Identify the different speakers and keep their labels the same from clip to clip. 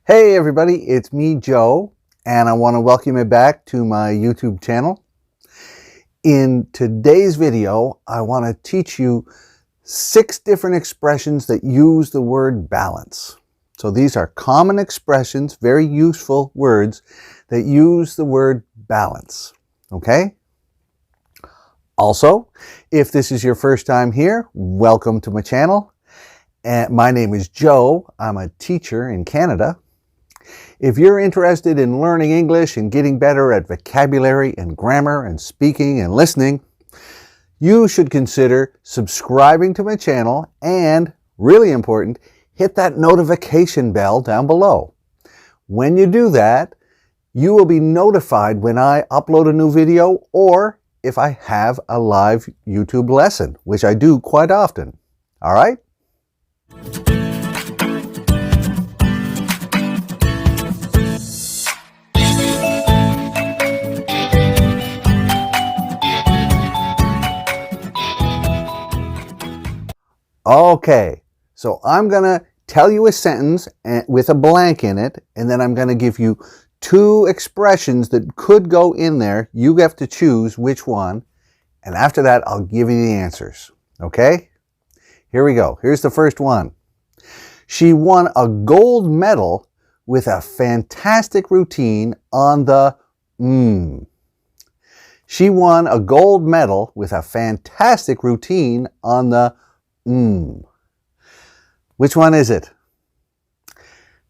Speaker 1: Hey everybody, it's me, Joe, and I want to welcome you back to my YouTube channel. In today's video, I want to teach you 6 different expressions that use the word balance. So these are common expressions, very useful words that use the word balance, okay? Also, if this is your first time here, welcome to my channel. And my name is Joe. I'm a teacher in Canada. If you're interested in learning English and getting better at vocabulary and grammar and speaking and listening, you should consider subscribing to my channel and, really important, hit that notification bell down below. When you do that, you will be notified when I upload a new video or if I have a live YouTube lesson, which I do quite often. All right? Okay, so I'm going to tell you a sentence with a blank in it, and then I'm going to give you 2 expressions that could go in there. You have to choose which one, and after that, I'll give you the answers. Okay? Here we go. Here's the first one. She won a gold medal with a fantastic routine on the She won a gold medal with a fantastic routine on the Which one is it?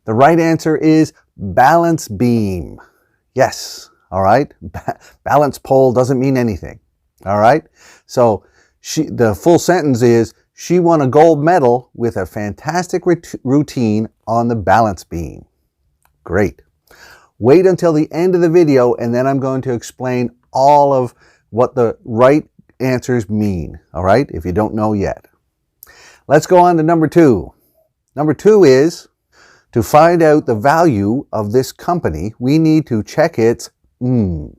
Speaker 1: The right answer is balance beam. Yes, all right? Balance pole doesn't mean anything, all right? So the full sentence is, she won a gold medal with a fantastic routine on the balance beam. Great. Wait until the end of the video and then I'm going to explain all of what the right answers mean, all right? If you don't know yet. Let's go on to number 2. Number 2 is, to find out the value of this company, we need to check its To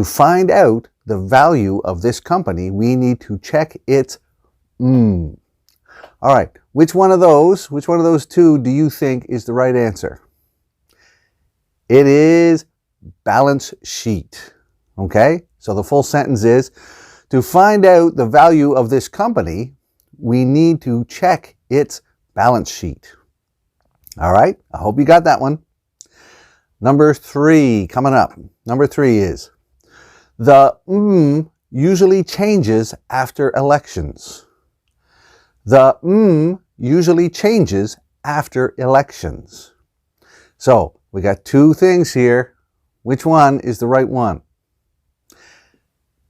Speaker 1: find out the value of this company, we need to check its All right, which one of those 2 do you think is the right answer? It is balance sheet. Okay, so the full sentence is, to find out the value of this company, we need to check its balance sheet. All right, I hope you got that one. Number 3 coming up. Number 3 is, the usually changes after elections. The usually changes after elections. So we got 2 things here. Which one is the right one?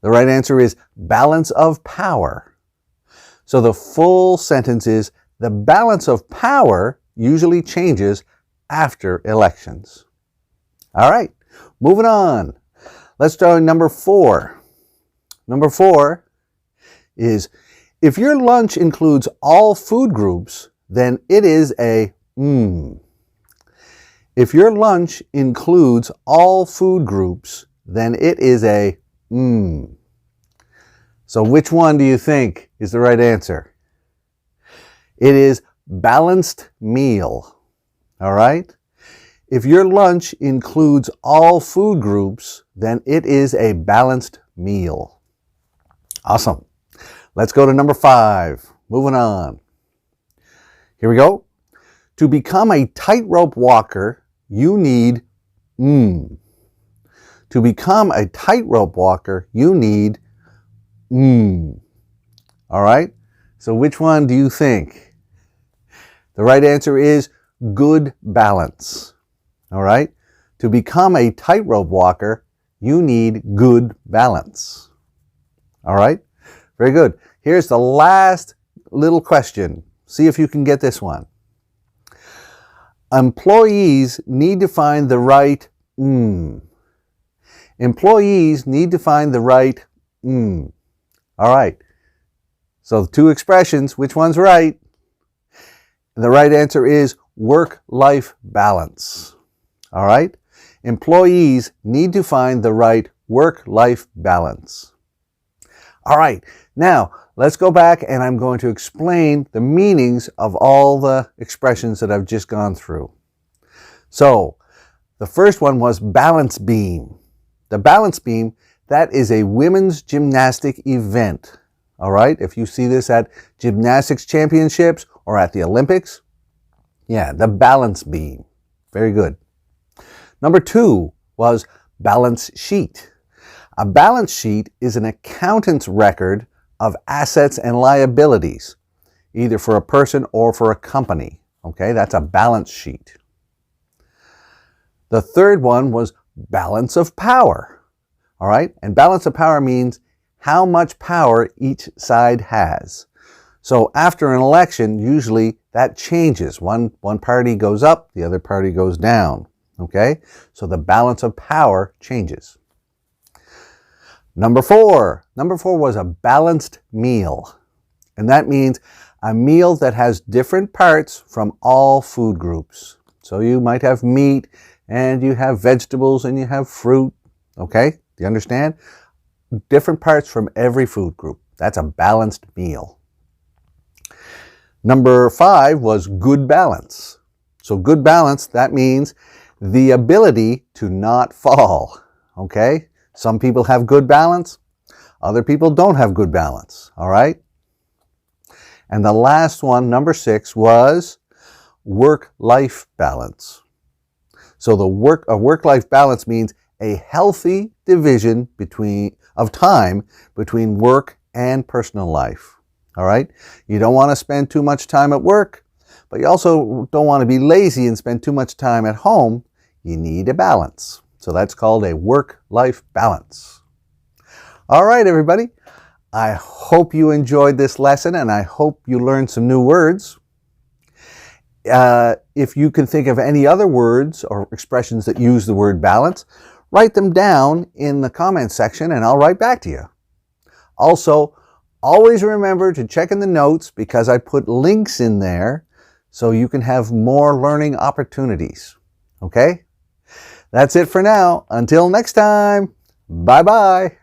Speaker 1: The right answer is balance of power. So the full sentence is, the balance of power usually changes after elections. All right, moving on. Let's try number 4. Number 4 is, if your lunch includes all food groups, then it is a If your lunch includes all food groups, then it is a So which one do you think is the right answer? It is balanced meal. All right? If your lunch includes all food groups, then it is a balanced meal. Awesome. Let's go to number 5. Moving on. Here we go. To become a tightrope walker, you need To become a tightrope walker, you need All right? So which one do you think? The right answer is good balance. All right? To become a tightrope walker, you need good balance. All right? Very good. Here's the last little question. See if you can get this one. Employees need to find the right Employees need to find the right All right. So the 2 expressions, which one's right? The right answer is work-life balance. All right? Employees need to find the right work-life balance. All right. Now, let's go back and I'm going to explain the meanings of all the expressions that I've just gone through. So the first one was balance beam. The balance beam, that is a women's gymnastic event. All right, if you see this at gymnastics championships or at the Olympics, yeah, the balance beam. Very good. Number 2 was balance sheet. A balance sheet is an accountant's record of assets and liabilities, either for a person or for a company. Okay, that's a balance sheet. The third one was balance of power. All right, and balance of power means how much power each side has. So after an election, usually that changes. One party goes up, the other party goes down. Okay, so the balance of power changes. Number 4 was a balanced meal. And that means a meal that has different parts from all food groups. So you might have meat, and you have vegetables, and you have fruit. Okay, do you understand? Different parts from every food group. That's a balanced meal. Number 5 was good balance. So good balance, that means the ability to not fall. Okay? Some people have good balance. Other people don't have good balance. All right? And the last one, number 6, was work-life balance. So a work-life balance means a healthy division of time between work and personal life. All right? You don't want to spend too much time at work, but you also don't want to be lazy and spend too much time at home. You need a balance. So that's called a work-life balance. All right, everybody. I hope you enjoyed this lesson, and I hope you learned some new words. If you can think of any other words or expressions that use the word balance, write them down in the comments section, and I'll write back to you. Also, always remember to check in the notes, because I put links in there so you can have more learning opportunities. Okay? That's it for now. Until next time, bye-bye.